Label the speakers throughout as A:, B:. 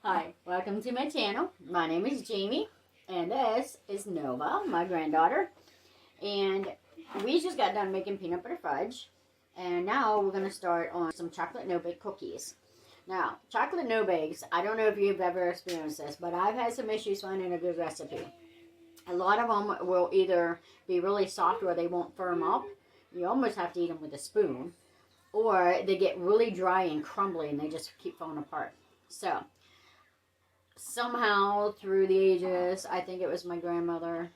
A: Hi, welcome to my channel. My name is Jamie, and this is Nova, my granddaughter. And we just got done making peanut butter fudge, and now we're going to start on some chocolate no-bake cookies. Now, chocolate no-bakes, I don't know if you've ever experienced this, but I've had some issues finding a good recipe. A lot of them will either be really soft or they won't firm up. You almost have to eat them with a spoon. Or they get really dry and crumbly and they just keep falling apart. So, somehow through the ages, I think it was my grandmother,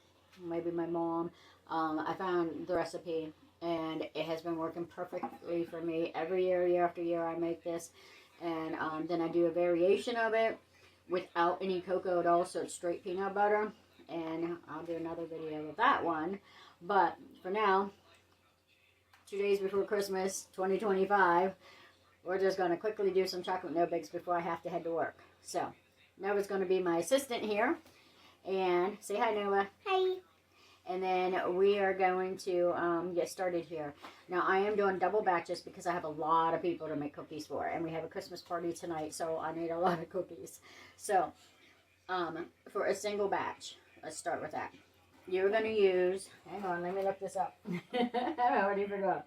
A: maybe my mom, I found the recipe and it has been working perfectly for me. Every year after year I make this, and then I do a variation of it without any cocoa at all, so it's straight peanut butter, and I'll do another video of that one. But for now, 2 days before Christmas 2025, we're just going to quickly do some chocolate no-bakes before I have to head to work. So Nova's going to be my assistant here. And say hi, Nova.
B: Hi.
A: And then we are going to get started here. Now, I am doing double batches because I have a lot of people to make cookies for. And we have a Christmas party tonight, so I need a lot of cookies. So, for a single batch, let's start with that. You're going to use, hang on, let me look this up. I already forgot.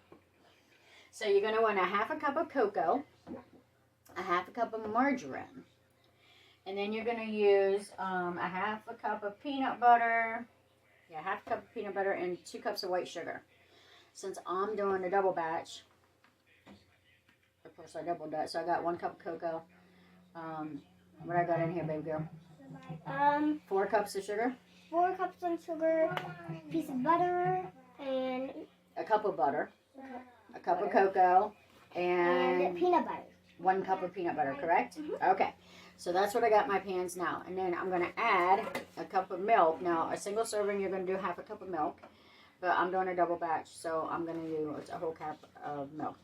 A: So, you're going to want a half a cup of cocoa, a half a cup of margarine. And then you're going to use a half a cup of peanut butter. Yeah, half a cup of peanut butter and 2 cups of white sugar. Since I'm doing a double batch, of course I doubled that, so I got 1 cup of cocoa. What I got in here, baby girl? 4 cups of sugar.
B: 4 cups of sugar, a piece of butter, and
A: a cup of butter. A cup of cocoa, and
B: peanut butter.
A: 1 cup of peanut butter, correct? Okay. So that's what I got in my pans now. And then I'm going to add a cup of milk. Now, a single serving, you're going to do half a cup of milk. But I'm doing a double batch, so I'm going to do a whole cup of milk.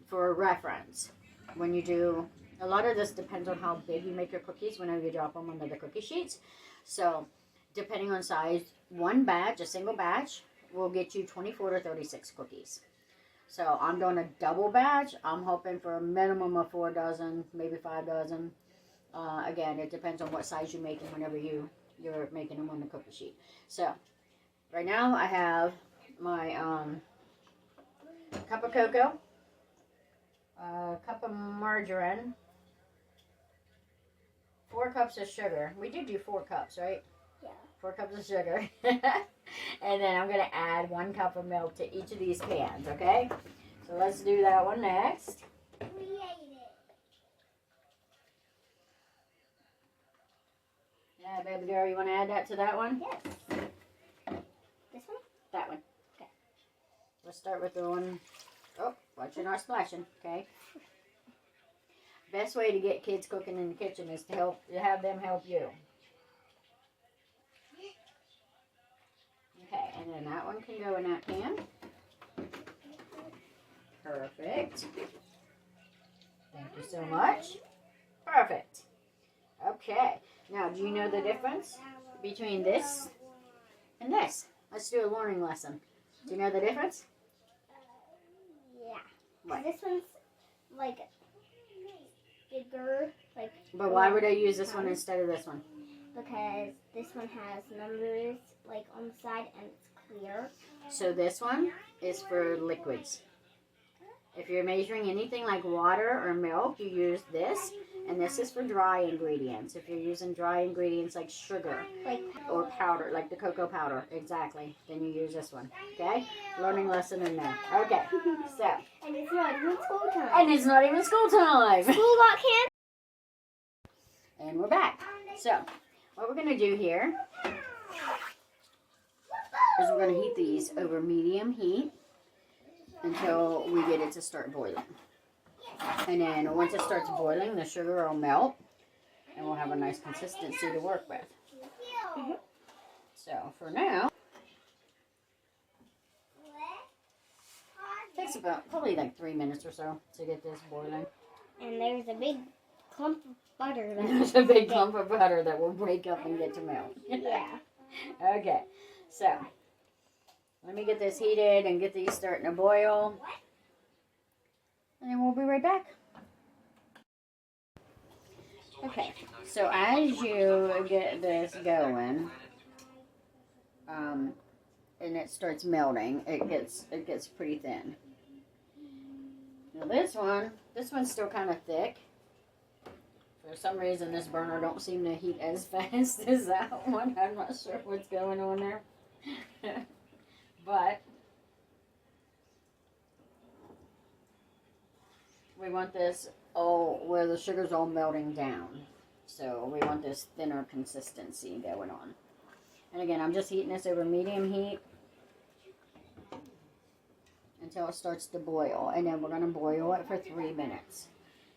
A: For reference, when you do, a lot of this depends on how big you make your cookies whenever you drop them onto the cookie sheets. So, depending on size, one batch, a single batch, will get you 24 to 36 cookies. So, I'm doing a double batch. I'm hoping for a minimum of 4 dozen, maybe 5 dozen. Again, it depends on what size you make them whenever you're making them on the cookie sheet. So, right now I have my cup of cocoa, a cup of margarine, 4 cups of sugar. We did do 4 cups, right?
B: Yeah.
A: 4 cups of sugar. And then I'm going to add 1 cup of milk to each of these pans, okay? So let's do that one next. Yeah, baby girl, you want to add that to that one?
B: Yes. This one?
A: That one.
B: Okay.
A: Let's start with the one. Oh, watch you're not splashing, okay? Best way to get kids cooking in the kitchen is to have them help you. Okay, and then that one can go in that pan. Perfect. Thank you so much. Perfect. Okay. Now, do you know the difference between this and this? Let's do a learning lesson. Do you know the difference?
B: Yeah.
A: What?
B: This one's like bigger, like.
A: But why would I use this one instead of this one?
B: Because this one has numbers like on the side and it's clear.
A: So this one is for liquids. If you're measuring anything like water or milk, you use this. And this is for dry ingredients. If you're using dry ingredients like sugar or powder, like the cocoa powder, exactly, then you use this one. Okay? Learning lesson in there. Okay. So.
B: And it's not even school time.
A: And it's not even school time.
B: School got canceled.
A: And we're back. So, what we're going to do here is we're going to heat these over medium heat until we get it to start boiling. And then once it starts boiling, the sugar will melt and we'll have a nice consistency to work with. So for now, it takes about probably like 3 minutes or so to get this boiling.
B: And there's a big clump of butter.
A: There's a big clump of butter that will break up and get to melt.
B: Yeah.
A: Okay, so let me get this heated and get these starting to boil. And then we'll be right back. Okay, so as you get this going, and it starts melting, it gets pretty thin. Now this one's still kind of thick. For some reason, this burner don't seem to heat as fast as that one. I'm not sure what's going on there. But we want this all where the sugar's all melting down. So we want this thinner consistency going on. And again, I'm just heating this over medium heat until it starts to boil. And then we're going to boil it for 3 minutes.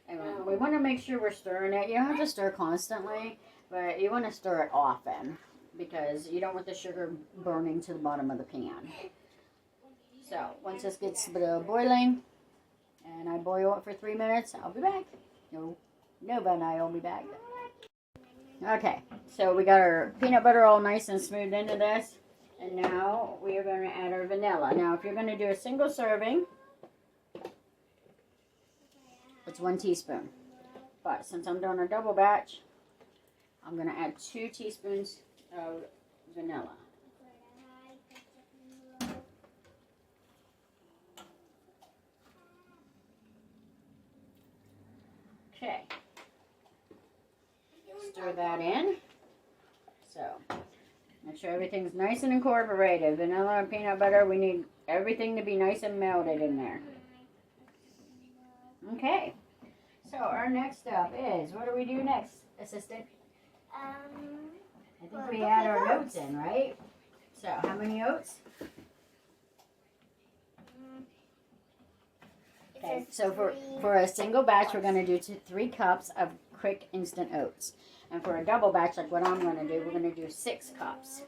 A: And we want to make sure we're stirring it. You don't have to stir constantly, but you want to stir it often because you don't want the sugar burning to the bottom of the pan. So once this gets boiling and I boil it for 3 minutes, I'll be back. Nobody, I'll be back. Okay, so we got our peanut butter all nice and smoothed into this. And now we are going to add our vanilla. Now if you're going to do a single serving, it's 1 teaspoon. But since I'm doing a double batch, I'm going to add 2 teaspoons of vanilla. Okay. Stir that in. So, make sure everything's nice and incorporated. Vanilla and peanut butter, we need everything to be nice and melted in there. Okay. So, our next step is, what do we do next, assistant? I think we add our oats in, right? So, how many oats? Okay, so for a single batch, we're going to do 3 cups of quick instant oats. And for a double batch, like what I'm going to do, we're going to do 6 cups.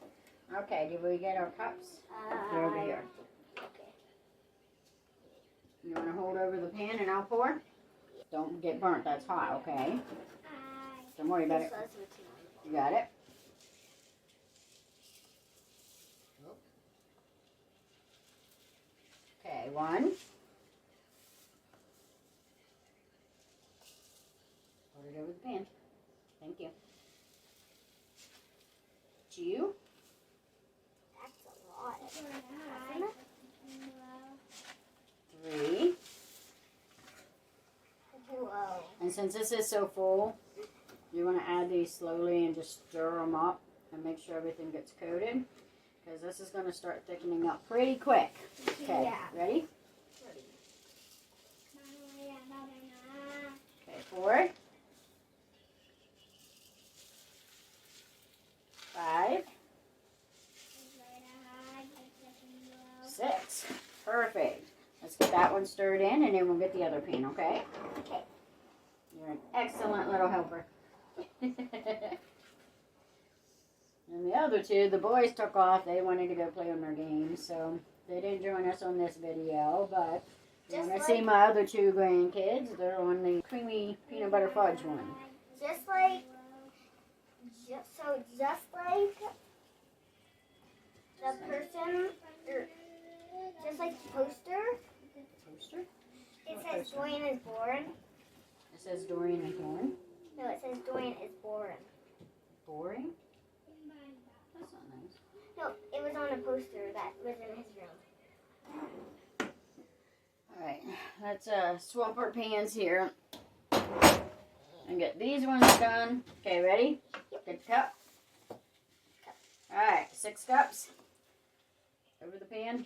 A: Okay, did we get our cups? They're over here.
B: Okay.
A: You want to hold over the pan and I'll pour? Don't get burnt, that's hot, okay? Don't worry about it. You got it? Okay, 1. Hold it over the pan. Thank you. 2.
B: That's a lot. Isn't it?
A: 3.
B: Whoa.
A: And since this is so full, you want to add these slowly and just stir them up and make sure everything gets coated. Because this is going to start thickening up pretty quick. Okay,
B: Yeah.
A: Ready? Okay, 4. 5. 6. Perfect. Let's get that one stirred in and then we'll get the other pan, okay?
B: Okay.
A: You're an excellent little helper. And the other 2, the boys took off. They wanted to go play on their games, so they didn't join us on this video, but you want to see my other 2 grandkids. They're on the creamy peanut butter fudge one.
B: Just like the person, or just like the poster.
A: Poster?
B: It says Dorian is born.
A: It says Dorian is born.
B: No, it says Dorian is born.
A: Boring? That's not nice.
B: No, it was on a poster that was in his room.
A: Alright, let's swap our pans here and get these ones done. Okay, ready? Get the cup. Alright, 6 cups over the pan.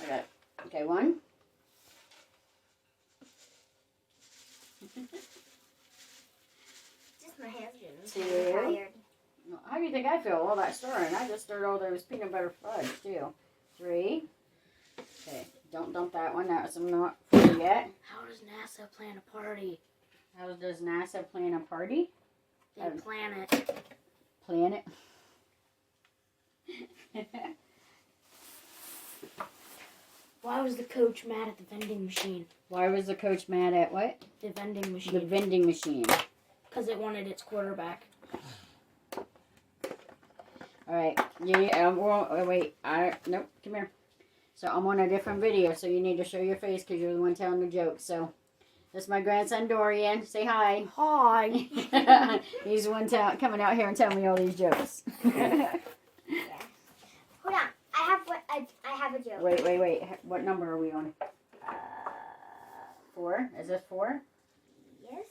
A: I got it. Okay, 1.
B: Just my hands
A: Two.
B: getting tired.
A: How do you think I feel? All that stirring. I just stirred all those peanut butter fudge too. 3. Okay, don't dump that one. That was not full yet.
C: How does NASA plan a party?
A: How does NASA plan a party?
C: They plan it.
A: Plan it.
C: Why was the coach mad at the vending machine?
A: Why was the coach mad at what?
C: The vending
A: The
C: machine.
A: vending machine.
C: Because it wanted its quarterback.
A: Alright. Wait. Nope. Come here. So I'm on a different video, so you need to show your face because you're the one telling the joke. So This is my grandson Dorian. Say hi.
C: Hi.
A: He's the one coming out here and telling me all these jokes.
B: Yeah. Hold on. I have a joke.
A: Wait. What number are we on? 4? Is this 4?
B: Yes.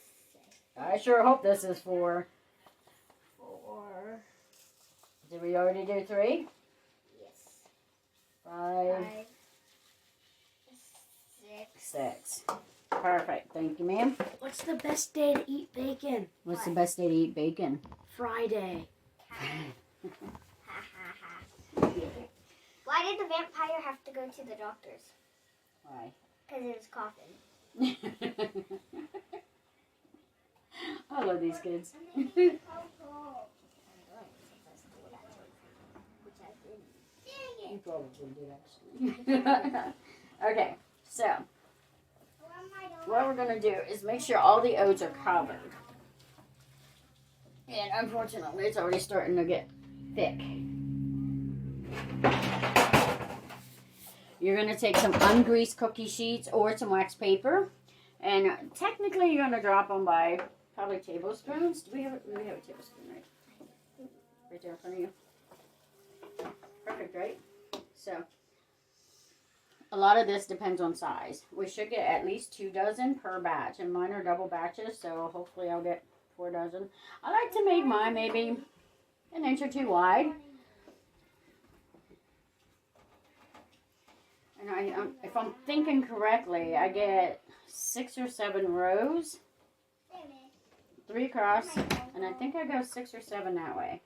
A: I sure hope this is 4.
B: 4.
A: Did we already do 3?
B: Yes.
A: 5. 6. Perfect. Thank you, ma'am.
C: What's the best day to eat bacon?
A: What's the best day to eat bacon?
C: Friday.
B: Why did the vampire have to go to the doctor's?
A: Why?
B: Because it was coughing.
A: I love these kids. You probably did, actually. Okay, so what we're going to do is make sure all the oats are covered. And unfortunately, it's already starting to get thick. You're going to take some ungreased cookie sheets or some wax paper. And technically, you're going to drop them by probably tablespoons. Do we have a tablespoon, right? Right there in front of you. Perfect, right? So, a lot of this depends on size. We should get at least 2 dozen per batch. And mine are double batches, so hopefully I'll get 4 dozen. I like to make mine maybe an inch or 2 wide. And if I'm thinking correctly, I get 6 or 7 rows, 3 across, and I think I go 6 or 7 that way.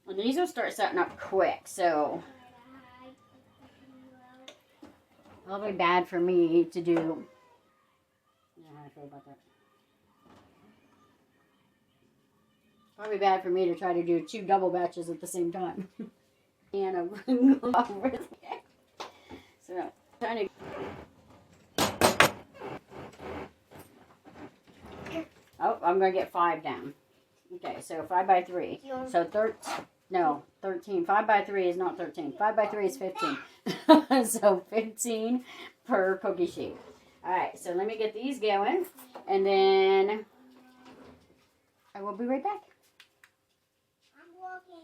A: And these will start setting up quick, so it'll be bad for me to do. Yeah, how I feel about that. Probably bad for me to try to do 2 double batches at the same time. And over there. So, trying to. Oh, I'm gonna get 5 down. Okay, so 5 by 3. So 13. 5 by 3 is not 13. 5 by 3 is 15. So 15 per cookie sheet. All right, so let me get these going, and then I will be right back.
B: I'm walking.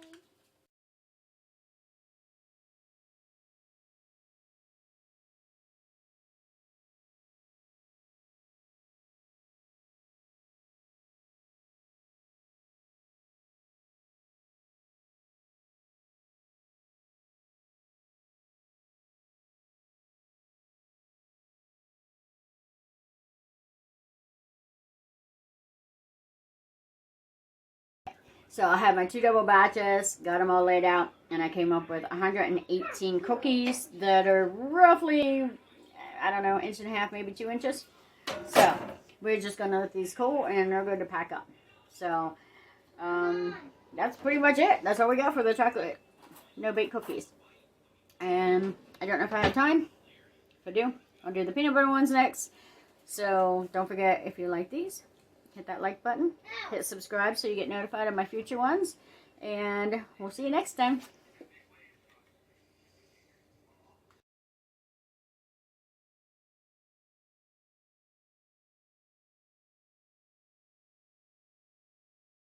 A: So I have my 2 double batches, got them all laid out, and I came up with 118 cookies that are roughly, I don't know, 1.5 inches, maybe 2 inches. So we're just going to let these cool, and they're going to pack up. So that's pretty much it. That's all we got for the chocolate no-bake cookies. And I don't know if I have time. If I do, I'll do the peanut butter ones next. So don't forget, if you like these, hit that like button, hit subscribe so you get notified of my future ones, and we'll see you next time.